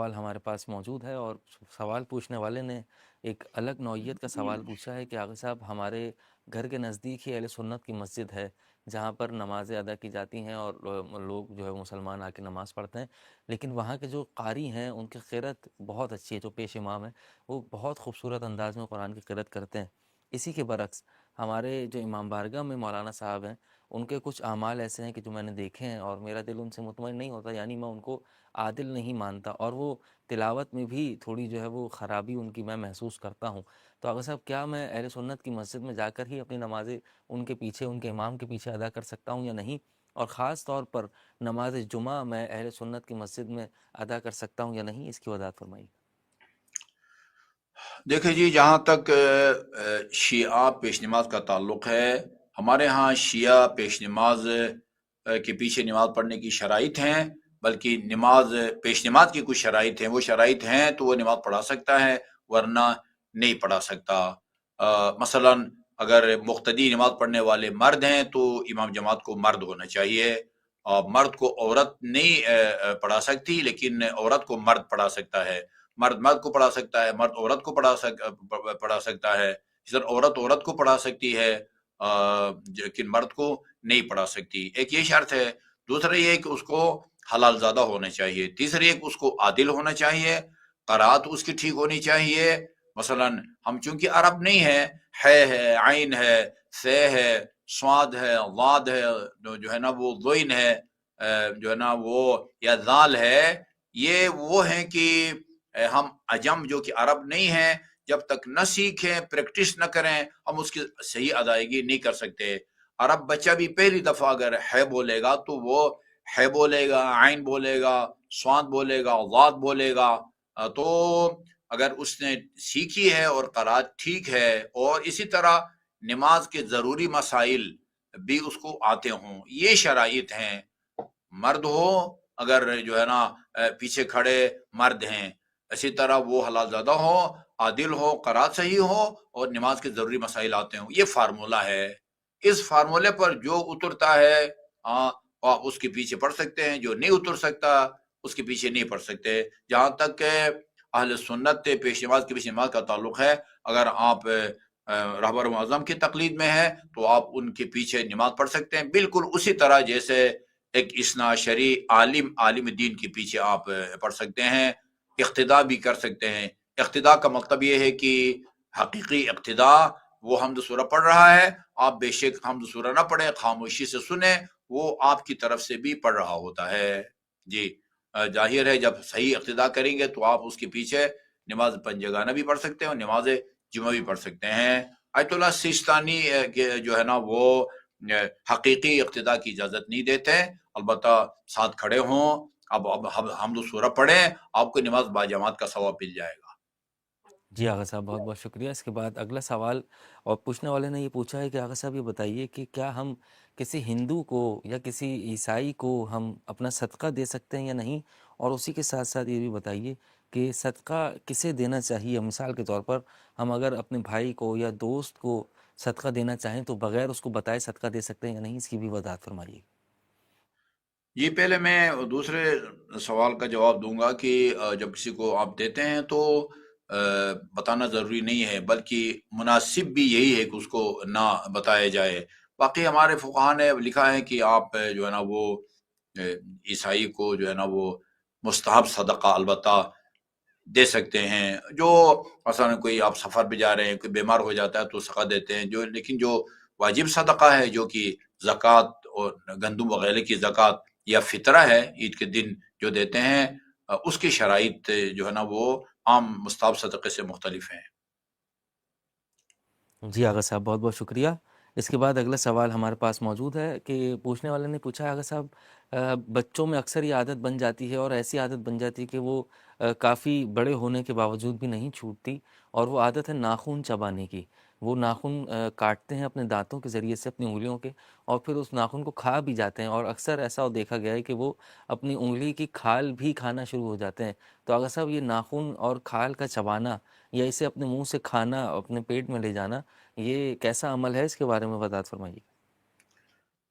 سوال ہمارے پاس موجود ہے، اور سوال پوچھنے والے نے ایک الگ نوعیت کا سوال پوچھا ہے کہ آغا صاحب، ہمارے گھر کے نزدیک ہی اہل سنت کی مسجد ہے جہاں پر نمازیں ادا کی جاتی ہیں اور لوگ جو ہے مسلمان آ کے نماز پڑھتے ہیں، لیکن وہاں کے جو قاری ہیں ان کی قرأت بہت اچھی ہے، جو پیش امام ہیں وہ بہت خوبصورت انداز میں قرآن کی قرأت کرتے ہیں۔ اسی کے برعکس ہمارے جو امام بارگاہ میں مولانا صاحب ہیں، ان کے کچھ اعمال ایسے ہیں کہ جو میں نے دیکھے ہیں اور میرا دل ان سے مطمئن نہیں ہوتا، یعنی میں ان کو عادل نہیں مانتا، اور وہ تلاوت میں بھی تھوڑی جو ہے وہ خرابی ان کی میں محسوس کرتا ہوں۔ تو آغا صاحب، کیا میں اہل سنت کی مسجد میں جا کر ہی اپنی نمازیں ان کے پیچھے، ان کے امام کے پیچھے ادا کر سکتا ہوں یا نہیں؟ اور خاص طور پر نماز جمعہ میں اہل سنت کی مسجد میں ادا کر سکتا ہوں یا نہیں، اس کی وضاحت فرمائیے۔ دیکھیں جی، جہاں تک شیعہ پیش نماز کا تعلق ہے، ہمارے ہاں شیعہ پیش نماز کے پیچھے نماز پڑھنے کی شرائط ہیں، بلکہ پیش نماز کی کچھ شرائط ہیں، وہ شرائط ہیں تو وہ نماز پڑھا سکتا ہے، ورنہ نہیں پڑھا سکتا۔ مثلا اگر مقتدی نماز پڑھنے والے مرد ہیں تو امام جماعت کو مرد ہونا چاہیے، اور مرد کو عورت نہیں پڑھا سکتی، لیکن عورت کو مرد پڑھا سکتا ہے۔ مرد مرد کو پڑھا سکتا ہے، مرد عورت کو پڑھا سکتا ہے، اس طرح عورت عورت کو پڑھا سکتی ہے، لیکن مرد کو نہیں پڑھا سکتی۔ ایک یہ شرط ہے۔ دوسرا یہ کہ اس کو حلال زادہ ہونا چاہیے۔ تیسرا یہ کہ اس کو عادل ہونا چاہیے، قرات اس کی ٹھیک ہونی چاہیے۔ مثلا ہم چونکہ عرب نہیں ہے عین ہے، سے ہے، سواد ہے، واد ہے، جو ہے نا وہ ذوین ہے، جو ہے نا وہ یا ذال ہے، یہ وہ ہیں کہ ہم عجم جو کہ عرب نہیں ہیں، جب تک نہ سیکھیں، پریکٹس نہ کریں، ہم اس کی صحیح ادائیگی نہیں کر سکتے۔ عرب بچہ بھی پہلی دفعہ اگر ہے بولے گا تو وہ ہے بولے گا، عین بولے گا، سواد بولے گا، واد بولے گا۔ تو اگر اس نے سیکھی ہے اور قرات ٹھیک ہے، اور اسی طرح نماز کے ضروری مسائل بھی اس کو آتے ہوں، یہ شرائط ہیں۔ مرد ہو، اگر جو ہے نا پیچھے کھڑے مرد ہیں، اسی طرح وہ حلال زادہ ہو، عادل ہو، قرات صحیح ہو، اور نماز کے ضروری مسائل آتے ہوں۔ یہ فارمولہ ہے۔ اس فارمولے پر جو اترتا ہے آپ اس کے پیچھے پڑھ سکتے ہیں، جو نہیں اتر سکتا اس کے پیچھے نہیں پڑھ سکتے۔ جہاں تک کہ اہل سنت پیش نماز کے پیچھے نماز کا تعلق ہے، اگر آپ رہبر معظم کی تقلید میں ہے تو آپ ان کے پیچھے نماز پڑھ سکتے ہیں، بالکل اسی طرح جیسے ایک اثنا عشری عالم دین کے پیچھے آپ پڑھ سکتے ہیں، اقتداء بھی کر سکتے ہیں۔ اقتداء کا مطلب یہ ہے کہ حقیقی اقتداء، وہ حمد سورہ پڑھ رہا ہے، آپ بے شک حمد سورہ نہ پڑھیں، خاموشی سے سنیں، وہ آپ کی طرف سے بھی پڑھ رہا ہوتا ہے۔ جی، ظاہر ہے جب صحیح اقتداء کریں گے تو آپ اس کے پیچھے نماز پنجگانہ بھی پڑھ سکتے ہیں اور نماز جمعہ بھی پڑھ سکتے ہیں۔ آیت اللہ سیستانی جو ہے نا وہ حقیقی اقتداء کی اجازت نہیں دیتے، البتہ ساتھ کھڑے ہوں، اب حمد سورہ پڑھیں، آپ کو نماز باجماعت کا ثواب مل جائے گا۔ جی آغا صاحب، بہت بہت شکریہ۔ اس کے بعد اگلا سوال، اور پوچھنے والے نے یہ پوچھا ہے کہ آغا صاحب یہ بتائیے کہ کیا ہم کسی ہندو کو یا کسی عیسائی کو ہم اپنا صدقہ دے سکتے ہیں یا نہیں؟ اور اسی کے ساتھ ساتھ یہ بھی بتائیے کہ صدقہ کسے دینا چاہیے؟ مثال کے طور پر ہم اگر اپنے بھائی کو یا دوست کو صدقہ دینا چاہیں تو بغیر اس کو بتائے صدقہ دے سکتے ہیں یا نہیں، اس کی بھی وضاحت فرمائیے۔ یہ پہلے میں دوسرے سوال کا جواب دوں گا کہ جب کسی کو آپ دیتے ہیں تو بتانا ضروری نہیں ہے، بلکہ مناسب بھی یہی ہے کہ اس کو نہ بتایا جائے۔ باقی ہمارے فقہا نے لکھا ہے کہ آپ جو ہے نا وہ عیسائی کو جو ہے نا وہ مستحب صدقہ البتہ دے سکتے ہیں۔ جو مثلا کوئی آپ سفر پہ جا رہے ہیں، کوئی بیمار ہو جاتا ہے تو صدقہ دیتے ہیں، لیکن جو واجب صدقہ ہے، جو کہ زکوٰۃ اور گندم وغیرہ کی زکوٰۃ یا فطرہ ہے، عید کے دن جو دیتے ہیں، اس کی شرائط جو ہے نا وہ عام مستحب صدقے سے مختلف ہیں۔ جی آغا صاحب، بہت بہت شکریہ۔ اس کے بعد اگلا سوال ہمارے پاس موجود ہے کہ پوچھنے والے نے پوچھا ہے، آغا صاحب بچوں میں اکثر یہ عادت بن جاتی ہے، اور ایسی عادت بن جاتی ہے کہ وہ کافی بڑے ہونے کے باوجود بھی نہیں چھوٹتی، اور وہ عادت ہے ناخن چبانے کی۔ وہ ناخن کاٹتے ہیں اپنے دانتوں کے ذریعے سے، اپنی انگلیوں کے، اور پھر اس ناخن کو کھا بھی جاتے ہیں، اور اکثر ایسا دیکھا گیا ہے کہ وہ اپنی انگلی کی کھال بھی کھانا شروع ہو جاتے ہیں۔ تو آغا صاحب، یہ ناخن اور کھال کا چبانا یا اسے اپنے منہ سے کھانا، اپنے پیٹ میں لے جانا، یہ کیسا عمل ہے؟ اس کے بارے میں وضاحت فرمائیے۔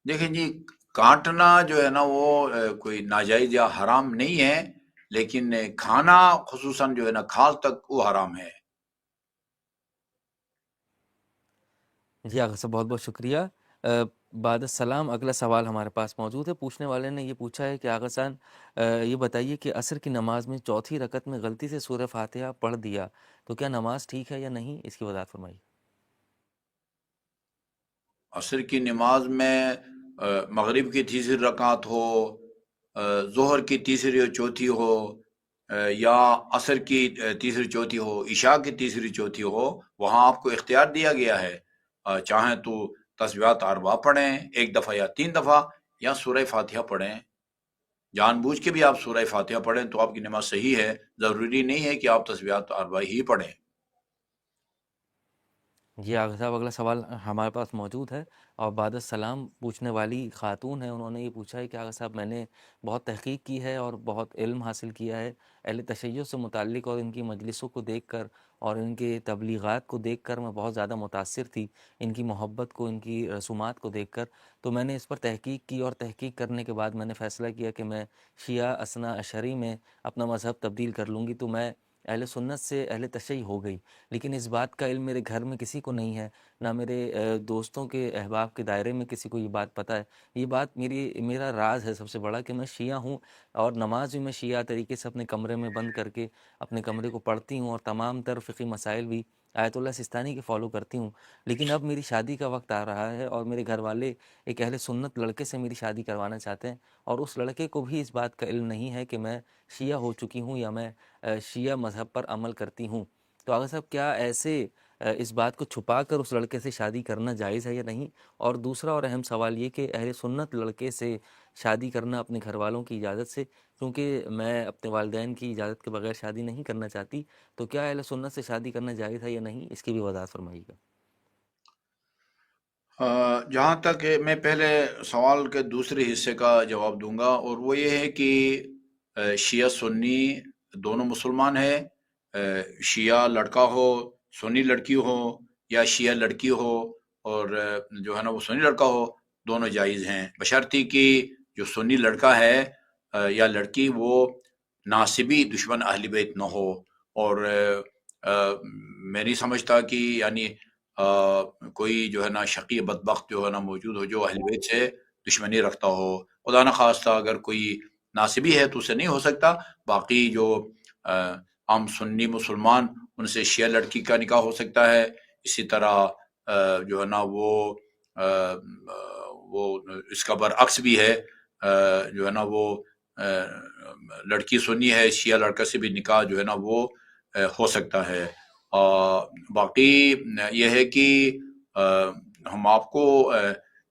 دیکھیں جی، کاٹنا جو ہے نا وہ کوئی ناجائز یا حرام نہیں ہے، لیکن کھانا خصوصاً جو ہے نا کھال تک وہ حرام ہے۔ جی آغا صاحب بہت بہت شکریہ۔ بعد السلام اگلا سوال ہمارے پاس موجود ہے۔ پوچھنے والے نے یہ پوچھا ہے کہ آغا صاحب یہ بتائیے کہ عصر کی نماز میں چوتھی رکعت میں غلطی سے سورہ فاتحہ پڑھ دیا تو کیا نماز ٹھیک ہے یا نہیں، اس کی وضاحت فرمائیے۔ عصر کی نماز میں مغرب کی تیسری رکعت ہو، ظہر کی تیسری اور چوتھی ہو، یا عصر کی تیسری چوتھی ہو، عشاء کی تیسری چوتھی ہو، وہاں آپ کو اختیار دیا گیا ہے، چاہیں تو تسبیحات اربع پڑھیں 1 دفعہ یا 3 دفعہ، یا سورہ فاتحہ پڑھیں۔ جان بوجھ کے بھی آپ سورہ فاتحہ پڑھیں تو آپ کی نماز صحیح ہے، ضروری نہیں ہے کہ آپ تسبیحات اربع ہی پڑھیں۔ جی آغا صاحب اگلا سوال ہمارے پاس موجود ہے، اور بعد السلام پوچھنے والی خاتون ہیں، انہوں نے یہ پوچھا ہے کہ آغا صاحب میں نے بہت تحقیق کی ہے اور بہت علم حاصل کیا ہے اہل تشیع سے متعلق، اور ان کی مجلسوں کو دیکھ کر اور ان کے تبلیغات کو دیکھ کر میں بہت زیادہ متاثر تھی، ان کی محبت کو، ان کی رسومات کو دیکھ کر۔ تو میں نے اس پر تحقیق کی، اور تحقیق کرنے کے بعد میں نے فیصلہ کیا کہ میں شیعہ اثنا عشری میں اپنا مذہب تبدیل کر لوں گی۔ تو میں اہل سنت سے اہل تشیع ہو گئی، لیکن اس بات کا علم میرے گھر میں کسی کو نہیں ہے، نہ میرے دوستوں کے احباب کے دائرے میں کسی کو یہ بات پتہ ہے۔ یہ بات میرا راز ہے سب سے بڑا کہ میں شیعہ ہوں، اور نماز بھی میں شیعہ طریقے سے اپنے کمرے میں بند کر کے اپنے کمرے کو پڑھتی ہوں، اور تمام تر فقہی مسائل بھی آیت اللہ سستانی کے فالو کرتی ہوں۔ لیکن اب میری شادی کا وقت آ رہا ہے، اور میرے گھر والے ایک اہل سنت لڑکے سے میری شادی کروانا چاہتے ہیں، اور اس لڑکے کو بھی اس بات کا علم نہیں ہے کہ میں شیعہ ہو چکی ہوں یا میں شیعہ مذہب پر عمل کرتی ہوں۔ تو آغا صاحب کیا ایسے اس بات کو چھپا کر اس لڑکے سے شادی کرنا جائز ہے یا نہیں؟ اور دوسرا اور اہم سوال یہ کہ اہل سنت لڑکے سے شادی کرنا اپنے گھر والوں کی اجازت سے، کیونکہ میں اپنے والدین کی اجازت کے بغیر شادی نہیں کرنا چاہتی، تو کیا اہل سنت سے شادی کرنا جائز ہے یا نہیں، اس کی بھی وضاحت فرمائیے گا۔ جہاں تک میں پہلے سوال کے دوسرے حصے کا جواب دوں گا، اور وہ یہ ہے کہ شیعہ سنی دونوں مسلمان ہیں، شیعہ لڑکا ہو، سنی لڑکی ہو، یا شیعہ لڑکی ہو اور جو ہے نا وہ سنی لڑکا ہو، دونوں جائز ہیں، بشرطی کہ جو سنی لڑکا ہے یا لڑکی وہ ناصبی دشمن اہل بیت نہ ہو، اور میں نہیں سمجھتا کہ یعنی کوئی جو ہے نا شقی بدبخت جو ہے نا موجود ہو جو اہل بیت سے دشمنی رکھتا ہو، خدا نہ خواستہ اگر کوئی ناصبی ہے تو اسے نہیں ہو سکتا۔ باقی جو عام سنی مسلمان، ان سے شیعہ لڑکی کا نکاح ہو سکتا ہے، اسی طرح جو ہے نا وہ اس کا برعکس بھی ہے، جو ہے نا وہ لڑکی سنی ہے، شیعہ لڑکا سے بھی نکاح جو ہے نا وہ ہو سکتا ہے۔ باقی یہ ہے کہ ہم آپ کو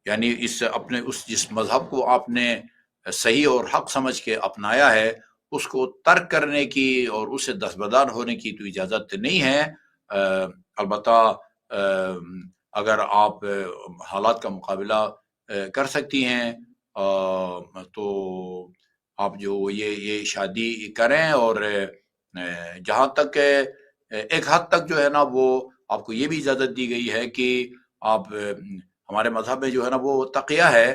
یعنی اپنے جس مذہب کو آپ نے صحیح اور حق سمجھ کے اپنایا ہے، اس کو ترک کرنے کی اور اس سے دستبردار ہونے کی تو اجازت نہیں ہے۔ البتہ اگر آپ حالات کا مقابلہ کر سکتی ہیں تو آپ جو یہ شادی کریں، اور جہاں تک ایک حد تک جو ہے نا وہ آپ کو یہ بھی اجازت دی گئی ہے کہ آپ ہمارے مذہب میں جو ہے نا وہ تقیہ ہے،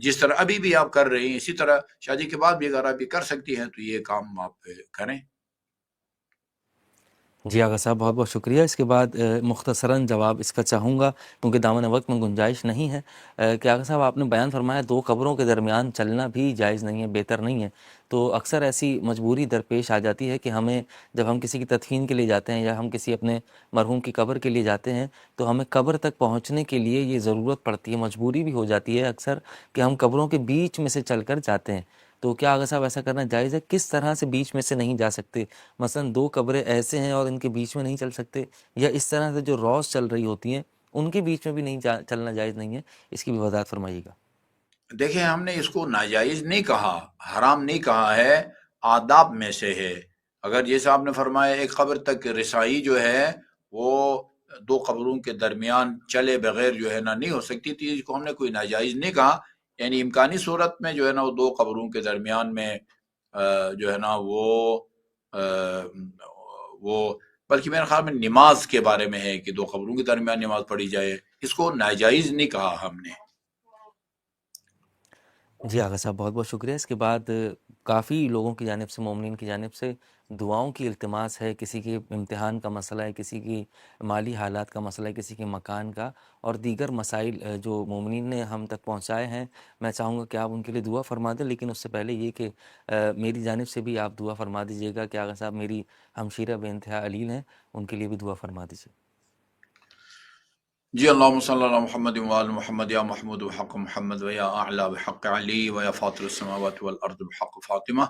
جس طرح ابھی بھی آپ کر رہی ہیں اسی طرح شادی کے بعد بھی اگر آپ یہ کر سکتی ہیں تو یہ کام آپ کریں۔ جی آغا صاحب بہت بہت شکریہ۔ اس کے بعد مختصراً جواب اس کا چاہوں گا کیونکہ دامن وقت میں گنجائش نہیں ہے، کہ آغا صاحب آپ نے بیان فرمایا 2 قبروں کے درمیان چلنا بھی جائز نہیں ہے، بہتر نہیں ہے۔ تو اکثر ایسی مجبوری درپیش آ جاتی ہے کہ ہمیں جب ہم کسی کی تدفین کے لیے جاتے ہیں یا ہم کسی اپنے مرحوم کی قبر کے لیے جاتے ہیں تو ہمیں قبر تک پہنچنے کے لیے یہ ضرورت پڑتی ہے، مجبوری بھی ہو جاتی ہے اکثر کہ ہم قبروں کے بیچ میں سے چل کر جاتے ہیں۔ تو کیا آغا صاحب ایسا کرنا جائز ہے؟ کس طرح سے بیچ میں سے نہیں جا سکتے؟ مثلا 2 قبریں ایسے ہیں اور ان کے بیچ میں نہیں چل سکتے، یا اس طرح سے جو روز چل رہی ہوتی ہیں ان کے بیچ میں بھی نہیں چلنا جائز نہیں ہے، اس کی بھی وضاحت فرمائیے گا۔ دیکھیں، ہم نے اس کو ناجائز نہیں کہا، حرام نہیں کہا ہے، آداب میں سے ہے۔ اگر جیسے آپ نے فرمایا ایک قبر تک رسائی جو ہے وہ 2 قبروں کے درمیان چلے بغیر جو ہے نا نہیں ہو سکتی، تو اس کو ہم نے کوئی ناجائز نہیں کہا۔ یعنی امکانی صورت میں جو ہے نا وہ 2 قبروں کے درمیان میں جو ہے نا وہ بلکہ میرے خیال میں نماز کے بارے میں ہے کہ 2 قبروں کے درمیان نماز پڑھی جائے، اس کو ناجائز نہیں کہا ہم نے۔ جی آغا صاحب بہت بہت شکریہ۔ اس کے بعد کافی لوگوں کی جانب سے، مومنین کی جانب سے دعاؤں کی التماس ہے، کسی کے امتحان کا مسئلہ ہے، کسی کی مالی حالات کا مسئلہ ہے، کسی کے مکان کا، اور دیگر مسائل جو مومنین نے ہم تک پہنچائے ہیں. میں چاہوں گا کہ آپ ان کے لیے دعا فرما دیں، لیکن اس سے پہلے یہ کہ میری جانب سے بھی آپ دعا فرما دیجیے گا کہ آغا صاحب میری ہمشیرہ بے انتہا علیل ہیں، ان کے لیے بھی دعا فرما دیجیے. جی اللہم صلی اللہ علی محمد وآل محمد یا محمود بحق محمد ویا اعلی بحق علی ویا فاطر السماوات والارض بحق فاطمہ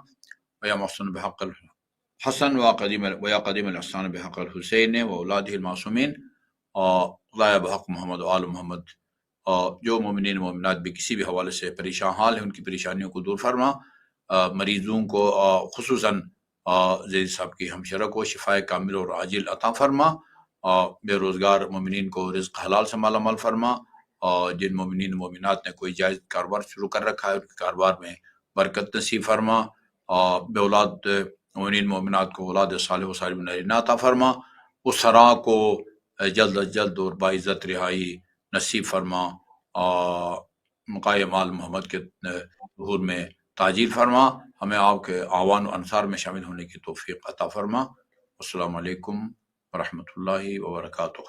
ویا محسن بحق الحسن ویا قدیم الاحسان بحق الحسین و اولادہ المعصومین خدایا بحق محمد وآل محمد. جو مومنین مومنات بھی کسی بھی حوالے سے پریشان حال ہیں ان کی پریشانیوں کو دور فرما. مریضوں کو خصوصاً زید صاحب کی ہمشرہ کو شفائے کامل اور عاجل عطا فرما. بے روزگار مومنین کو رزق حلال سے مالا مال فرما. جن مومنین مومنات نے کوئی جائز کاروبار شروع کر رکھا ہے ان کے کاروبار میں برکت نصیب فرما. بے اولاد مومنین مومنات کو اولاد صالح و صالح نارینہ عطا فرما. اس سرا کو جلد از جلد اور باعزت رہائی نصیب فرما. مقام آل محمد کے ظہور میں تاجیل فرما. ہمیں آپ کے اعوان و انصار میں شامل ہونے کی توفیق عطا فرما. السلام علیکم ورحمۃ اللہ وبرکاتہ.